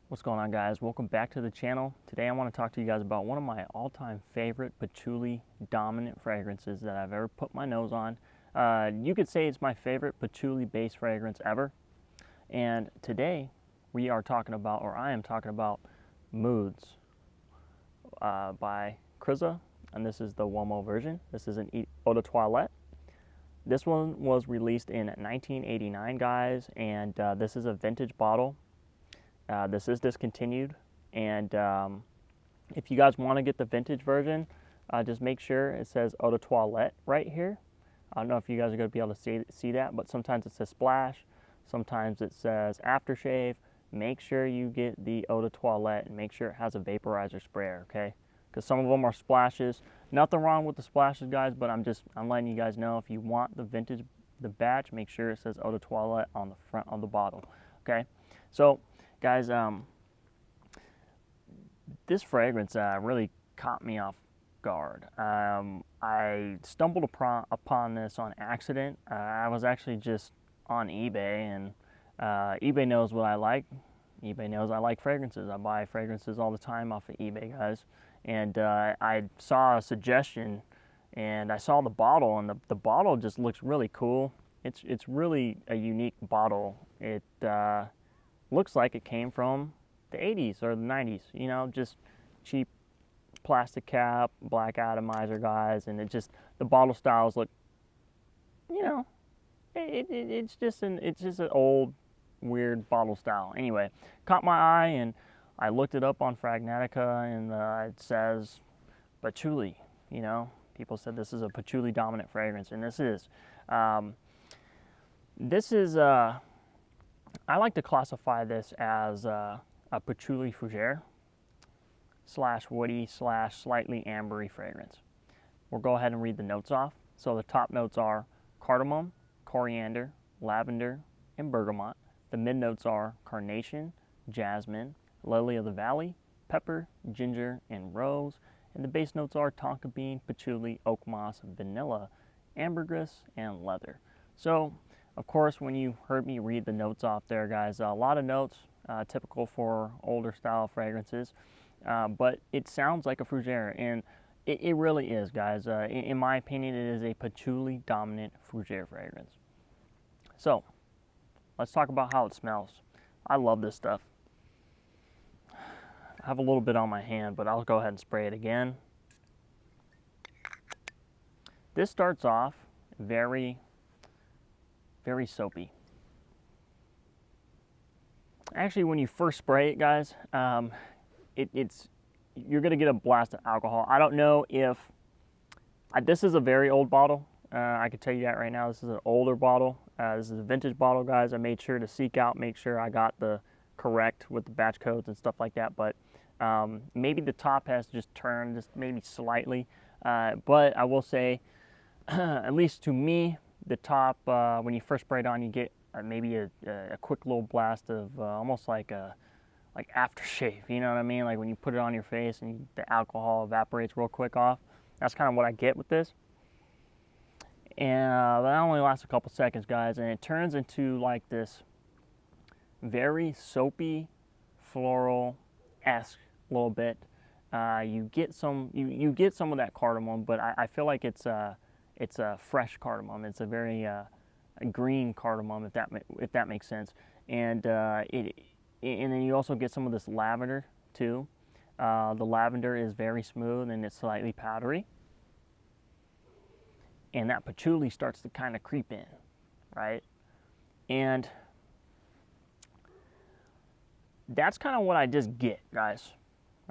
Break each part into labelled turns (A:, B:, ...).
A: What's going on, guys? Welcome back to the channel. Today I want to talk to you guys about one of my all-time favorite patchouli dominant fragrances that I've ever put my nose on. You could say it's my favorite patchouli based fragrance ever. And today we are talking about, or I am talking about, Moods by Krizia, and this is the Uomo version. This is an eau de toilette. This one was released in 1989, guys, and this is a vintage bottle. This is discontinued, and if you guys want to get the vintage version, just make sure it says eau de toilette right here. I don't know if you guys are going to be able to see that, but sometimes it says splash, sometimes it says aftershave. Make sure you get the eau de toilette and make sure it has a vaporizer sprayer, okay? Because some of them are splashes. Nothing wrong with the splashes, guys, but I'm letting you guys know, if you want the vintage, the batch, make sure it says eau de toilette on the front of the bottle, okay? So, guys, this fragrance really caught me off guard. I stumbled upon this on accident. I was actually just on eBay, and eBay knows what I like. eBay knows I like fragrances. I buy fragrances all the time off of eBay, guys. And I saw a suggestion, and I saw the bottle, and the bottle just looks really cool. It's really a unique bottle. It looks like it came from the 80s or the 90s, you know, just cheap plastic cap, black atomizer, guys, and the bottle styles look, you know, it's just an old weird bottle style. Anyway, caught my eye, and I looked it up on Fragnatica, and it says patchouli. You know, people said this is a patchouli dominant fragrance, and this is. I like to classify this as a patchouli fougere / woody / slightly ambery fragrance. We'll go ahead and read the notes off. So the top notes are cardamom, coriander, lavender, and bergamot. The mid notes are carnation, jasmine, lily of the valley, pepper, ginger, and rose. And the base notes are tonka bean, patchouli, oak moss, vanilla, ambergris, and leather. So, of course, when you heard me read the notes off there, guys, a lot of notes, typical for older style fragrances, but it sounds like a fougere, and it really is, guys. In my opinion, it is a patchouli dominant fougere fragrance. So, let's talk about how it smells. I love this stuff. I have a little bit on my hand, but I'll go ahead and spray it again. This starts off very soapy. Actually, when you first spray it, guys, you're gonna get a blast of alcohol. I don't know if this is a very old bottle. I can tell you that right now. This is an older bottle. This is a vintage bottle, guys. I made sure to make sure I got the correct with the batch codes and stuff like that. But maybe the top has just turned just maybe slightly. But I will say, at least to me, the top, when you first spray it on, you get maybe a quick little blast of almost like aftershave, you know what I mean? Like when you put it on your face and the alcohol evaporates real quick off. That's kind of what I get with this. And that only lasts a couple seconds, guys, and it turns into like this very soapy, floral-esque little bit. You get some of that cardamom, but I feel like it's a fresh cardamom. It's a very a green cardamom, if that makes sense. And and then you also get some of this lavender too. The lavender is very smooth and it's slightly powdery. And that patchouli starts to kind of creep in, right? And that's kind of what I just get, guys.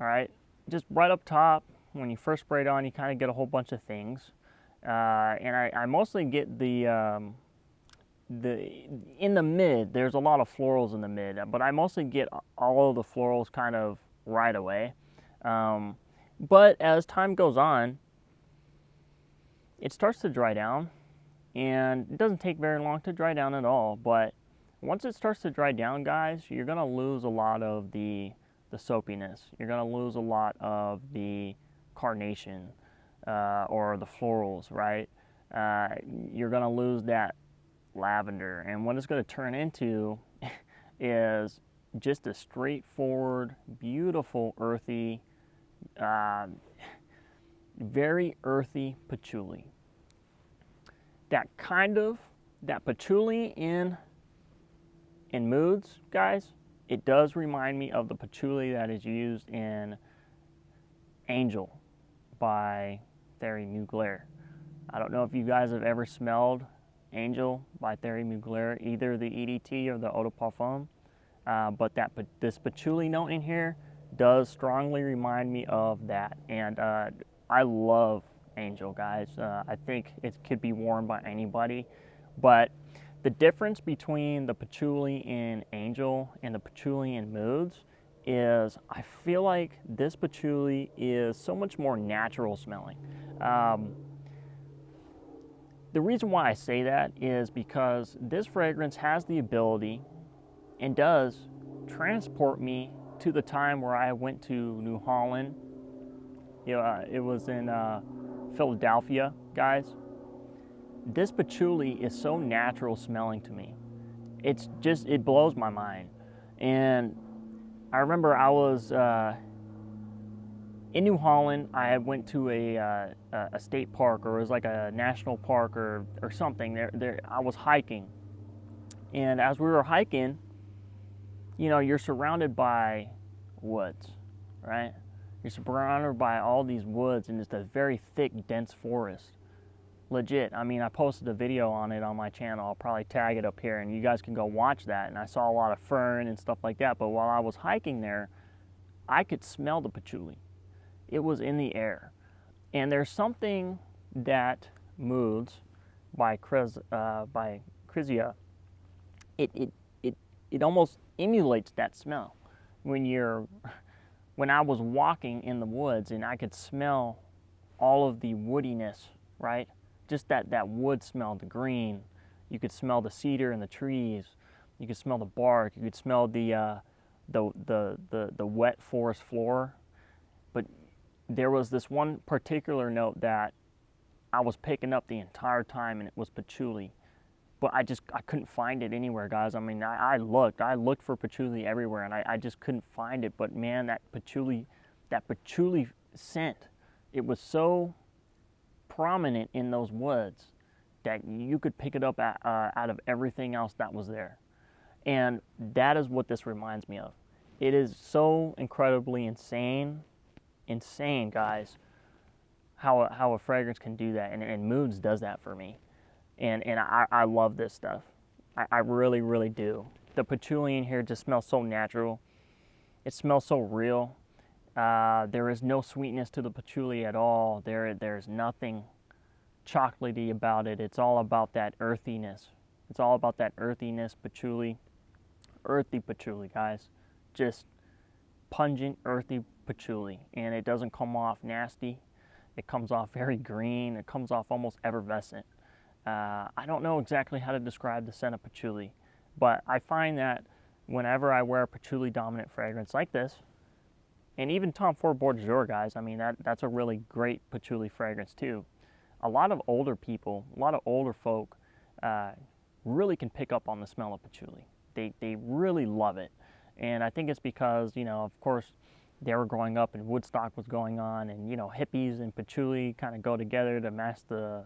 A: All right, just right up top, when you first spray it on, you kind of get a whole bunch of things. And I mostly get in the mid, there's a lot of florals in the mid, but I mostly get all of the florals kind of right away. But as time goes on, it starts to dry down, and it doesn't take very long to dry down at all. But once it starts to dry down, guys, you're gonna lose a lot of the soapiness. You're gonna lose a lot of the carnation or the florals, right? You're gonna lose that lavender, and what it's gonna turn into is just a straightforward, beautiful, earthy, very earthy patchouli. That patchouli in Moods, guys, it does remind me of the patchouli that is used in Angel by Thierry Mugler. I don't know if you guys have ever smelled Angel by Thierry Mugler, either the EDT or the Eau de Parfum, but this patchouli note in here does strongly remind me of that, and I love Angel, guys. I think it could be worn by anybody, but the difference between the patchouli in Angel and the patchouli in Moods is I feel like this patchouli is so much more natural smelling. The reason why I say that is because this fragrance has the ability and does transport me to the time where I went to New Holland. It was in Philadelphia, guys. This patchouli is so natural smelling to me. It blows my mind. And I remember I was in New Holland. I went to a state park, or it was like a national park or something. There, I was hiking. And as we were hiking, you're surrounded by woods, right? You're surrounded by all these woods, and it's a very thick, dense forest. Legit. I mean, I posted a video on it on my channel. I'll probably tag it up here, and you guys can go watch that. And I saw a lot of fern and stuff like that. But while I was hiking there, I could smell the patchouli. It was in the air. And there's something that Moods by Krizia, it almost emulates that smell. When I was walking in the woods and I could smell all of the woodiness, right? Just that wood smell, the green. You could smell the cedar in the trees. You could smell the bark. You could smell the wet forest floor. But there was this one particular note that I was picking up the entire time, and it was patchouli. But I couldn't find it anywhere, guys. I mean, I looked for patchouli everywhere, and I just couldn't find it. But man, that patchouli scent, it was so prominent in those woods that you could pick it up out of everything else that was there. And that is what this reminds me of. It is so incredibly insane, guys, how a fragrance can do that. And Moods does that for me. And I love this stuff. I really, really do. The patchouli in here just smells so natural. It smells so real. There is no sweetness to the patchouli at all. There's nothing chocolatey about it. It's all about that earthiness. It's all about that earthiness patchouli. Earthy patchouli, guys. Just pungent, earthy patchouli. And it doesn't come off nasty. It comes off very green. It comes off almost effervescent. I don't know exactly how to describe the scent of patchouli, but I find that whenever I wear a patchouli dominant fragrance like this, and even Tom Ford Jour, guys, I mean, that's a really great patchouli fragrance too. A lot of older people, a lot of older folk really can pick up on the smell of patchouli. They really love it. And I think it's because, of course, they were growing up and Woodstock was going on, and, hippies and patchouli kind of go together to match the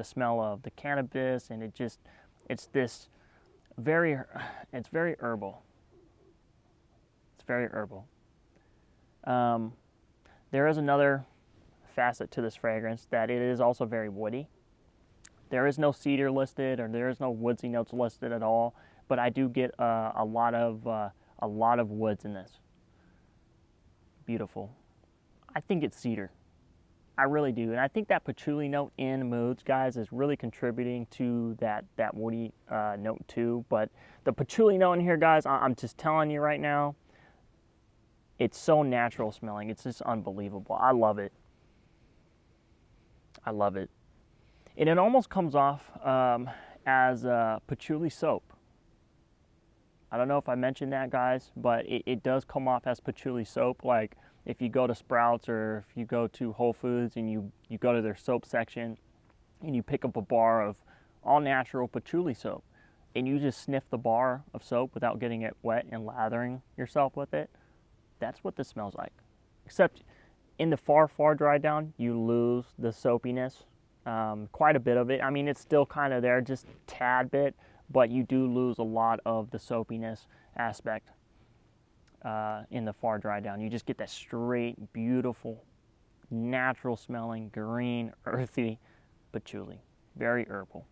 A: smell of the cannabis, and it's very herbal. It's very herbal. There is another facet to this fragrance, that it is also very woody. There is no cedar listed, or there is no woodsy notes listed at all, but I do get a lot of woods in this. Beautiful. I think it's cedar. I really do, and I think that patchouli note in Moods, guys, is really contributing to that woody note too. But the patchouli note in here, guys, I'm just telling you right now, it's so natural smelling. It's just unbelievable. I love it. I love it. And it almost comes off as patchouli soap. I don't know if I mentioned that, guys, but it does come off as patchouli soap. Like if you go to Sprouts or if you go to Whole Foods and you go to their soap section and you pick up a bar of all natural patchouli soap, and you just sniff the bar of soap without getting it wet and lathering yourself with it, that's what this smells like. Except in the far dry down, you lose the soapiness, quite a bit of it. I mean, it's still kind of there, just a tad bit, but you do lose a lot of the soapiness aspect in the far dry down. You just get that straight, beautiful, natural smelling, green, earthy patchouli. Very herbal.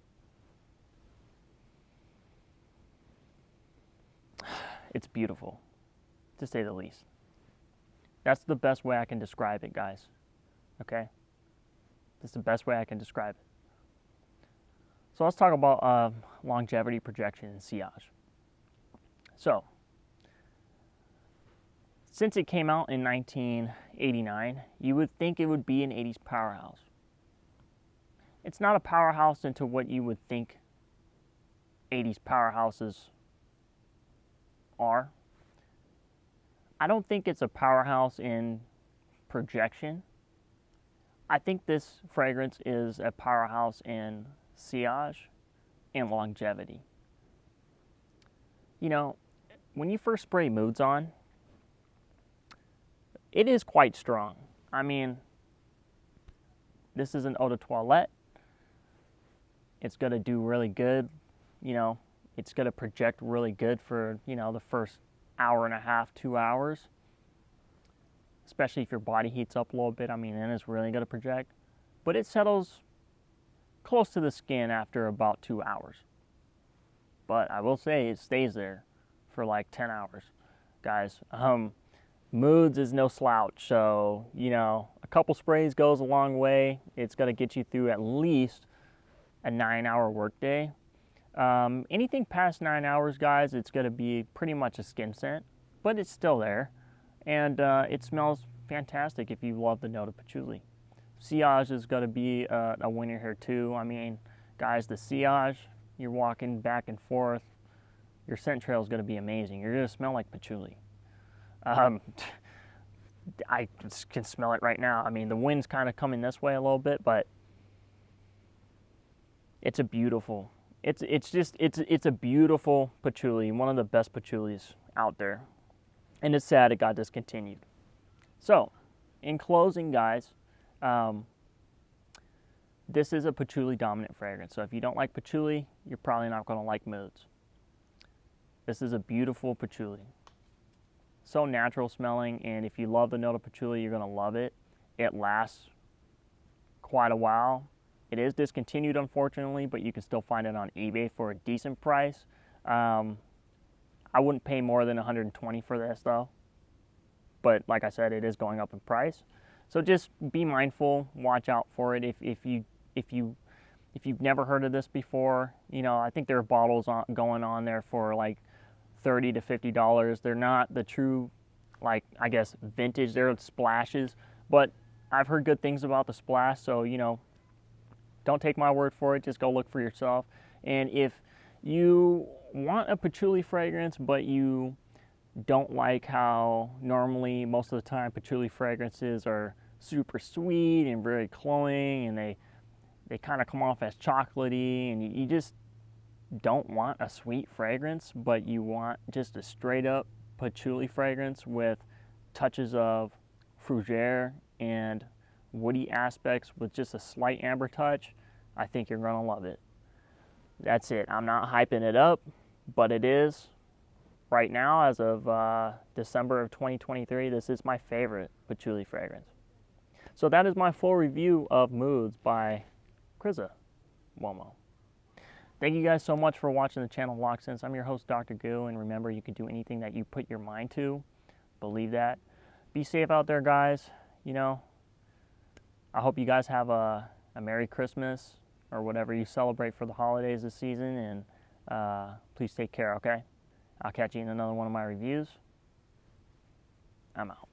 A: It's beautiful, to say the least. That's the best way I can describe it, guys. Okay? That's the best way I can describe it. So let's talk about longevity, projection, and sillage. So, since it came out in 1989, you would think it would be an 80s powerhouse. It's not a powerhouse into what you would think 80s powerhouses are. I don't think it's a powerhouse in projection. I think this fragrance is a powerhouse in sillage and longevity. You know, when you first spray Moods on, it is quite strong. I mean, this is an eau de toilette. It's going to do really good. You know, it's going to project really good for, you know, the first hour and a half, 2 hours. Especially if your body heats up a little bit. I mean, then it's really going to project. But it settles close to the skin after about 2 hours. But I will say it stays there for like 10 hours, guys. Moods is no slouch, so, you know, a couple sprays goes a long way. It's going to get you through at least a 9-hour workday. Anything past 9 hours, guys, it's going to be pretty much a skin scent, but it's still there. And it smells fantastic if you love the note of patchouli. Sillage is going to be a winner here too. I mean, guys, the sillage, you're walking back and forth, your scent trail is going to be amazing. You're going to smell like patchouli. I can smell it right now. I mean, the wind's kind of coming this way a little bit, but it's a beautiful, it's a beautiful patchouli, one of the best patchoulis out there. And it's sad it got discontinued. So, in closing, guys, this is a patchouli dominant fragrance. So if you don't like patchouli, you're probably not going to like Moods. This is a beautiful patchouli. So natural smelling, and if you love the note of patchouli, you're going to love it. It lasts quite a while. It is discontinued, unfortunately, but you can still find it on eBay for a decent price. I wouldn't pay more than $120 for this, though. But like I said, it is going up in price. So just be mindful, watch out for it. If you've never heard of this before, you know, I think there are bottles going on there for like $30 to $50. They're not the true, like, I guess, vintage. They're splashes, but I've heard good things about the splash, so, you know, don't take my word for it. Just go look for yourself. And if you want a patchouli fragrance, but you don't like how normally most of the time patchouli fragrances are super sweet and very cloying, and they kind of come off as chocolatey, and you just don't want a sweet fragrance, but you want just a straight up patchouli fragrance with touches of fougere and woody aspects with just a slight amber touch, I think you're going to love it. That's it. I'm not hyping it up, but it is. Right now, as of December of 2023, this is my favorite patchouli fragrance. So that is my full review of Moods by Krizia Uomo. Thank you guys so much for watching the channel Loc'd Fam. I'm your host, Dr.Goo, and remember, you can do anything that you put your mind to. Believe that. Be safe out there, guys. You know, I hope you guys have a Merry Christmas or whatever you celebrate for the holidays this season, and please take care, okay? I'll catch you in another one of my reviews. I'm out.